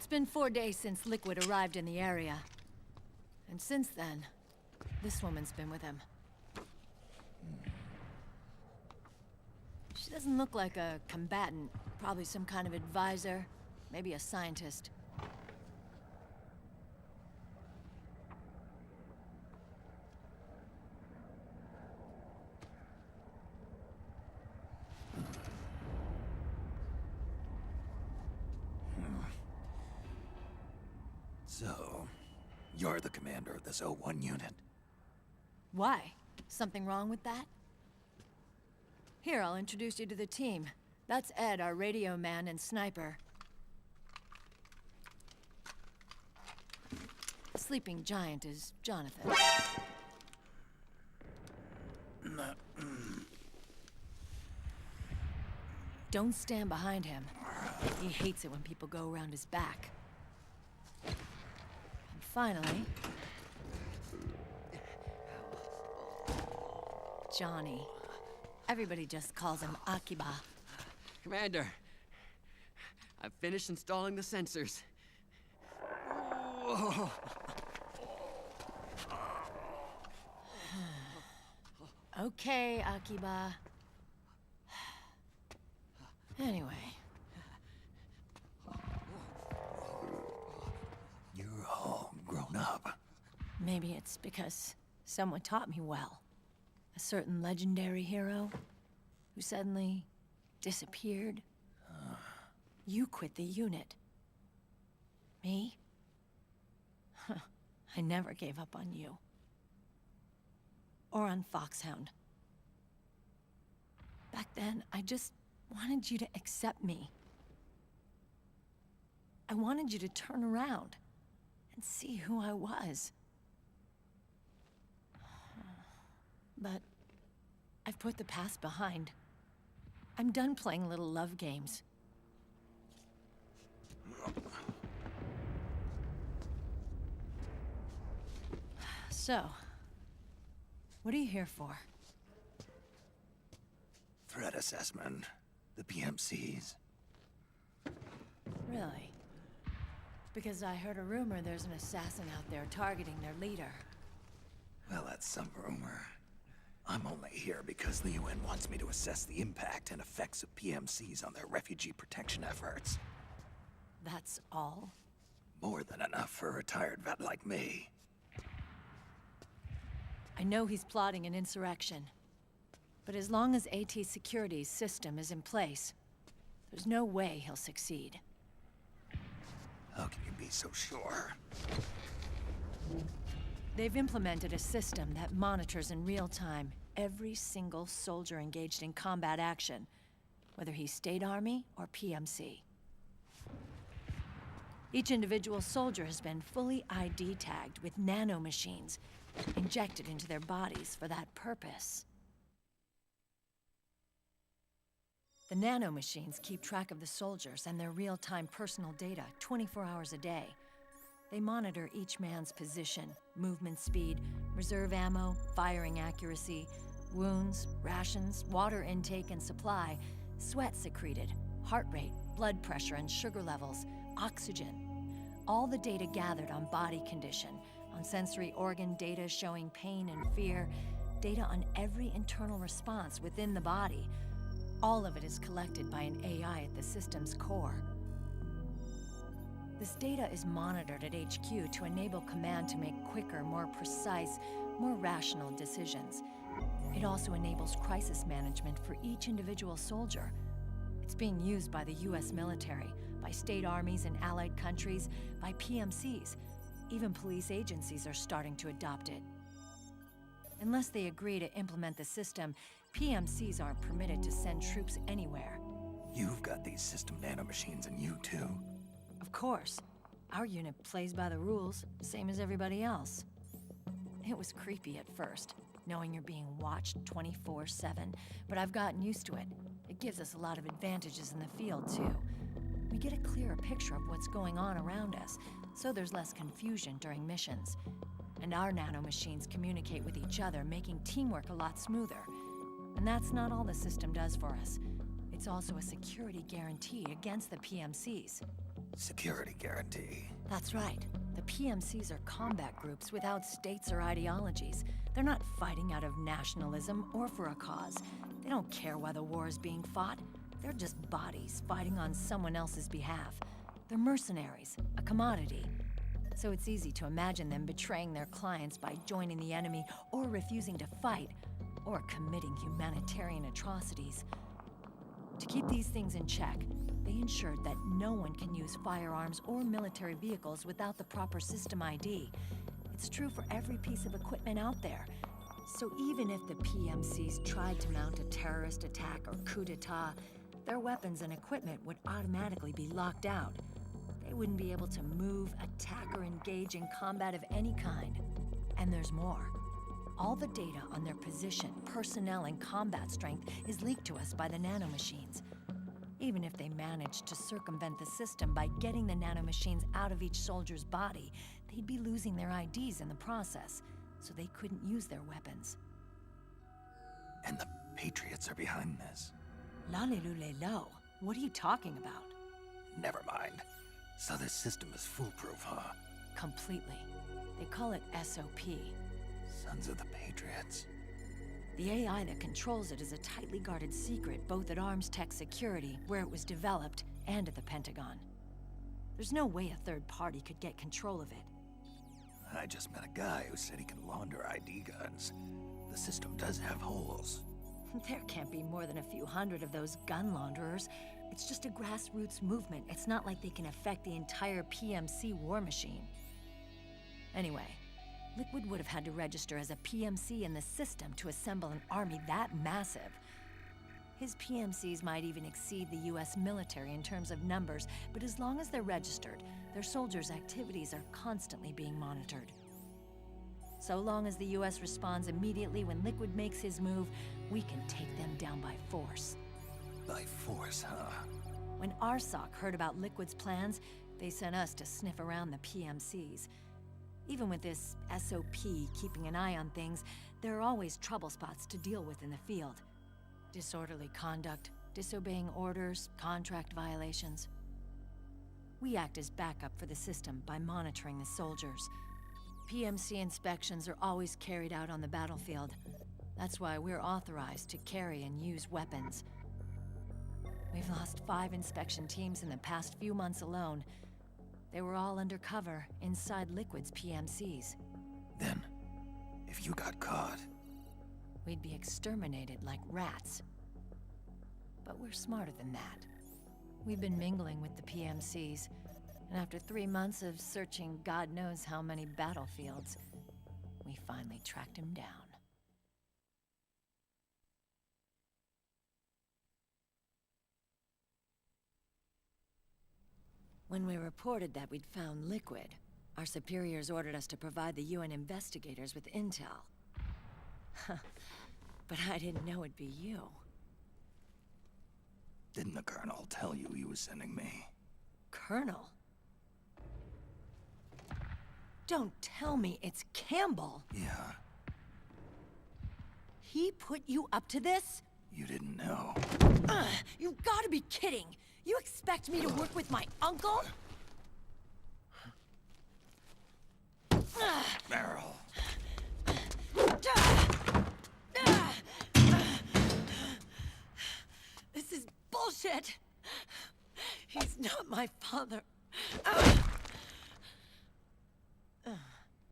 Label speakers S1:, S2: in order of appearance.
S1: It's been 4 days since Liquid arrived in the area. And since then, this woman's been with him. She doesn't look like a combatant. Probably some kind of advisor, maybe a scientist.
S2: So, you're the commander of this O1 unit?
S1: Why? Something wrong with that? Here, I'll introduce you to the team. That's Ed, our radio man and sniper. The sleeping giant is Jonathan. Don't stand behind him. He hates it when people go around his back. And finally... Johnny. Everybody just calls him Akiba.
S3: Commander, I've finished installing the sensors. Whoa.
S1: Okay, Akiba. Anyway.
S2: You're all grown up.
S1: Maybe it's because someone taught me well. A certain legendary hero who suddenly disappeared. You quit the unit. Me? I never gave up on you. Or on Foxhound. Back then, I just wanted you to accept me. I wanted you to turn around and see who I was. But I've put the past behind. I'm done playing little love games. So, what are you here for?
S2: Threat assessment. The PMCs.
S1: Really? Because I heard a rumor there's an assassin out there targeting their leader.
S2: Well, that's some rumor. I'm only here because the UN wants me to assess the impact and effects of PMCs on their refugee protection efforts.
S1: That's all?
S2: More than enough for a retired vet like me.
S1: I know he's plotting an insurrection. But as long as AT Security's system is in place, there's no way he'll succeed.
S2: How can you be so sure?
S1: They've implemented a system that monitors in real time every single soldier engaged in combat action, whether he's State Army or PMC. Each individual soldier has been fully ID tagged with nanomachines injected into their bodies for that purpose. The nanomachines keep track of the soldiers and their real-time personal data 24 hours a day. They monitor each man's position, movement speed, reserve ammo, firing accuracy, wounds, rations, water intake and supply, sweat secreted, heart rate, blood pressure and sugar levels, oxygen. All the data gathered on body condition, on sensory organ data showing pain and fear, data on every internal response within the body. All of it is collected by an AI at the system's core. This data is monitored at HQ to enable command to make quicker, more precise, more rational decisions. It also enables crisis management for each individual soldier. It's being used by the US military, by state armies in allied countries, by PMCs. Even police agencies are starting to adopt it. Unless they agree to implement the system, PMCs aren't permitted to send troops anywhere.
S2: You've got these system nanomachines in you too.
S1: Of course. Our unit plays by the rules, same as everybody else. It was creepy at first, knowing you're being watched 24/7, but I've gotten used to it. It gives us a lot of advantages in the field, too. We get a clearer picture of what's going on around us, so there's less confusion during missions. And our nanomachines communicate with each other, making teamwork a lot smoother. And that's not all the system does for us. It's also a security guarantee against the PMCs.
S2: Security guarantee.
S1: That's right. The PMCs are combat groups without states or ideologies. They're not fighting out of nationalism or for a cause. They don't care why the war is being fought. They're just bodies fighting on someone else's behalf. They're mercenaries, a commodity. So it's easy to imagine them betraying their clients by joining the enemy or refusing to fight, or committing humanitarian atrocities. To keep these things in check, they ensured that no one can use firearms or military vehicles without the proper system ID. It's true for every piece of equipment out there. So even if the PMCs tried to mount a terrorist attack or coup d'etat, their weapons and equipment would automatically be locked out. They wouldn't be able to move, attack, or engage in combat of any kind. And there's more. All the data on their position, personnel, and combat strength is leaked to us by the nanomachines. Even if they managed to circumvent the system by getting the nanomachines out of each soldier's body, they'd be losing their IDs in the process, so they couldn't use their weapons.
S2: And the Patriots are behind this.
S1: Lalilulelo, what are you talking about?
S2: Never mind. So this system is foolproof, huh?
S1: Completely. They call it SOP.
S2: Sons of the Patriots.
S1: The AI that controls it is a tightly guarded secret, both at Arms Tech Security, where it was developed, and at the Pentagon. There's no way a third party could get control of it.
S2: I just met a guy who said he can launder ID guns. The system does have holes.
S1: There can't be more than a few hundred of those gun launderers. It's just a grassroots movement. It's not like they can affect the entire PMC war machine. Anyway, Liquid would have had to register as a PMC in the system to assemble an army that massive. His PMCs might even exceed the US military in terms of numbers, but as long as they're registered, their soldiers' activities are constantly being monitored. So long as the US responds immediately when Liquid makes his move, we can take them down by force.
S2: By force, huh?
S1: When RSOC heard about Liquid's plans, they sent us to sniff around the PMCs. Even with this SOP keeping an eye on things, there are always trouble spots to deal with in the field. Disorderly conduct, disobeying orders, contract violations. We act as backup for the system by monitoring the soldiers. PMC inspections are always carried out on the battlefield. That's why we're authorized to carry and use weapons. We've lost 5 inspection teams in the past few months alone. They were all undercover inside Liquid's PMCs.
S2: Then, if you got caught...
S1: We'd be exterminated like rats. But we're smarter than that. We've been mingling with the PMCs, and after 3 months of searching God knows how many battlefields, we finally tracked him down. When we reported that we'd found Liquid, our superiors ordered us to provide the UN investigators with intel. But I didn't know it'd be you.
S2: Didn't the Colonel tell you he was sending me?
S1: Colonel? Don't tell me it's Campbell!
S2: Yeah,
S1: He put you up to this?
S2: you didn't know.
S1: You've gotta be kidding! You expect me to work with my uncle?
S2: Meryl.
S1: This is bullshit! He's not my father.